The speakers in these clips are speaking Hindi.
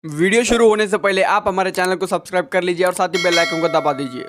वीडियो शुरू होने से पहले आप हमारे चैनल को सब्सक्राइब कर लीजिए और साथ ही बेल आइकन को दबा दीजिए।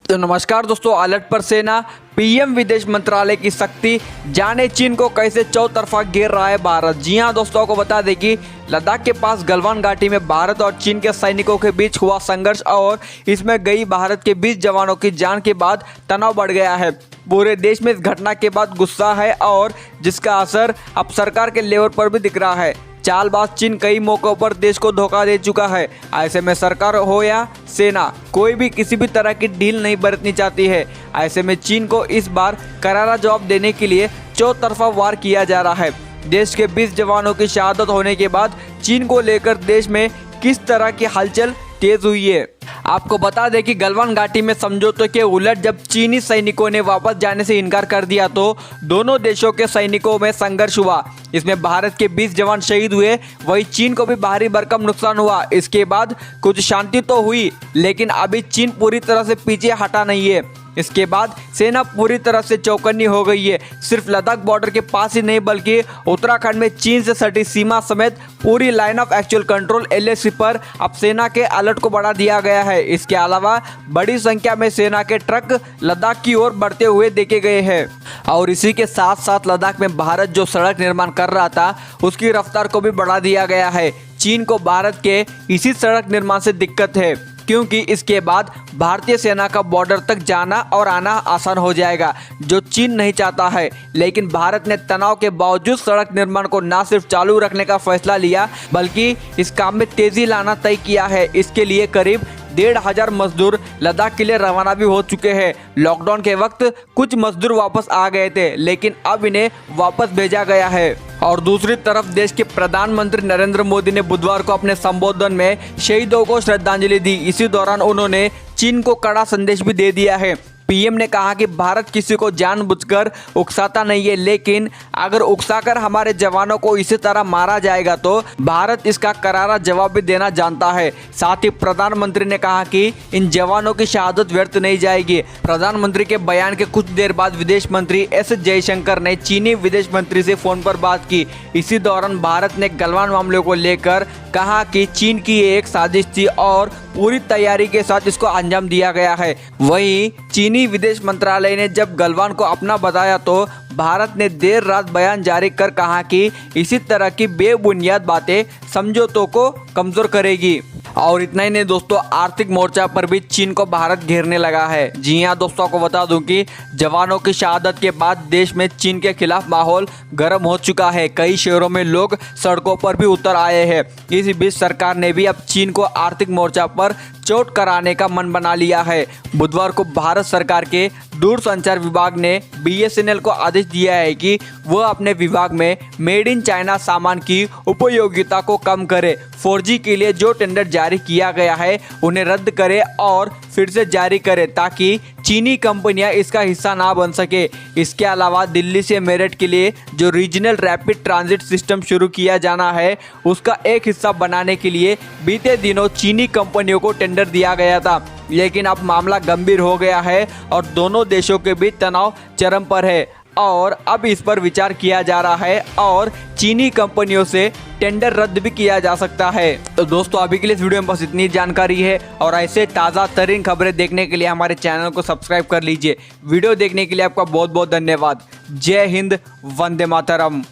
तो नमस्कार दोस्तों, अलर्ट पर सेना, पीएम विदेश मंत्रालय की सख्ती, जाने चीन को कैसे चौतरफा घेर रहा है भारत। जी हां दोस्तों, को बता दें कि लद्दाख के पास गलवान घाटी में भारत और चीन के सैनिकों के बीच हुआ संघर्ष और इसमें गई भारत के 20 जवानों की जान के बाद तनाव बढ़ गया है। पूरे देश में इस घटना के बाद गुस्सा है और जिसका असर अब सरकार के लेवल पर भी दिख रहा है। चालबाज चीन कई मौकों पर देश को धोखा दे चुका है। ऐसे में सरकार हो या सेना, कोई भी किसी भी तरह की ढील नहीं बरतनी चाहती है। ऐसे में चीन को इस बार करारा जवाब देने के लिए चौतरफा वार किया जा रहा है। देश के 20 जवानों की शहादत होने के बाद चीन को लेकर देश में किस तरह की हलचल तेज हुई है। आपको बता दें कि गलवान घाटी में समझौते के उलट जब चीनी सैनिकों ने वापस जाने से इनकार कर दिया तो दोनों देशों के सैनिकों में संघर्ष हुआ। इसमें भारत के 20 जवान शहीद हुए, वहीं चीन को भी भारी भरकम नुकसान हुआ। इसके बाद कुछ शांति तो हुई, लेकिन अभी चीन पूरी तरह से पीछे हटा नहीं है। इसके बाद सेना पूरी तरह से चौकन्नी हो गई है। सिर्फ लद्दाख बॉर्डर के पास ही नहीं बल्कि उत्तराखंड में चीन से सटी सीमा समेत पूरी line of actual control LAC पर अब सेना के अलर्ट को बढ़ा दिया गया है। इसके अलावा बड़ी संख्या में सेना के ट्रक लद्दाख की ओर बढ़ते हुए देखे गए हैं और इसी के साथ साथ लद्दाख में भारत जो सड़क निर्माण कर रहा था उसकी रफ्तार को भी बढ़ा दिया गया है। चीन को भारत के इसी सड़क निर्माण से दिक्कत है, क्योंकि इसके बाद भारतीय सेना का बॉर्डर तक जाना और आना आसान हो जाएगा, जो चीन नहीं चाहता है। लेकिन भारत ने तनाव के बावजूद सड़क निर्माण को न सिर्फ चालू रखने का फैसला लिया बल्कि इस काम में तेजी लाना तय किया है। इसके लिए करीब 1,500 मजदूर लद्दाख के लिए रवाना भी हो चुके हैं। लॉकडाउन के वक्त कुछ मजदूर वापस आ गए थे, लेकिन अब इन्हें वापस भेजा गया है। और दूसरी तरफ देश के प्रधानमंत्री नरेंद्र मोदी ने बुधवार को अपने संबोधन में शहीदों को श्रद्धांजलि दी। इसी दौरान उन्होंने चीन को कड़ा संदेश भी दे दिया है। पीएम ने कहा कि भारत किसी को जानबूझकर उकसाता नहीं है, लेकिन अगर उकसाकर हमारे जवानों को इसी तरह मारा जाएगा तो भारत इसका करारा जवाब भी देना जानता है। साथ ही प्रधानमंत्री ने कहा कि इन जवानों की शहादत व्यर्थ नहीं जाएगी। प्रधानमंत्री के बयान के कुछ देर बाद विदेश मंत्री S जयशंकर ने चीनी विदेश मंत्री से फोन पर बात की। इसी दौरान भारत ने गलवान मामले को लेकर कहा कि चीन की एक साजिश थी और पूरी तैयारी के साथ इसको अंजाम दिया गया है। वहीं चीनी विदेश मंत्रालय ने जब गलवान को अपना बताया तो भारत ने देर रात बयान जारी कर कहा कि इसी तरह की बेबुनियाद बातें समझौतों को कमजोर करेगी। और इतना ही नहीं दोस्तों, आर्थिक मोर्चा पर भी चीन को भारत घेरने लगा है। जी हाँ दोस्तों, को बता दूं कि जवानों की शहादत के बाद देश में चीन के खिलाफ माहौल गर्म हो चुका है। कई शहरों में लोग सड़कों पर भी उतर आए हैं। इस बीच सरकार ने भी अब चीन को आर्थिक मोर्चा पर चोट कराने का मन बना लिया है। बुधवार को भारत सरकार के दूरसंचार विभाग ने BSNL को आदेश दिया है कि वह अपने विभाग में मेड इन चाइना सामान की उपयोगिता को कम करे। 4G के लिए जो टेंडर जारी किया गया है उन्हें रद्द करे और फिर से जारी करे ताकि चीनी कंपनियां इसका हिस्सा ना बन सके। इसके अलावा दिल्ली से मेरठ के लिए जो रीजनल रैपिड ट्रांजिट सिस्टम शुरू किया जाना है उसका एक हिस्सा बनाने के लिए बीते दिनों चीनी कंपनियों को टेंडर दिया गया था, लेकिन अब मामला गंभीर हो गया है और दोनों देशों के बीच तनाव चरम पर है और अब इस पर विचार किया जा रहा है और चीनी कंपनियों से टेंडर रद्द भी किया जा सकता है। तो दोस्तों, अभी के लिए इस वीडियो में बस इतनी जानकारी है और ऐसे ताज़ा तरीन खबरें देखने के लिए हमारे चैनल को सब्सक्राइब कर लीजिए। वीडियो देखने के लिए आपका बहुत बहुत धन्यवाद। जय हिंद, वंदे मातरम।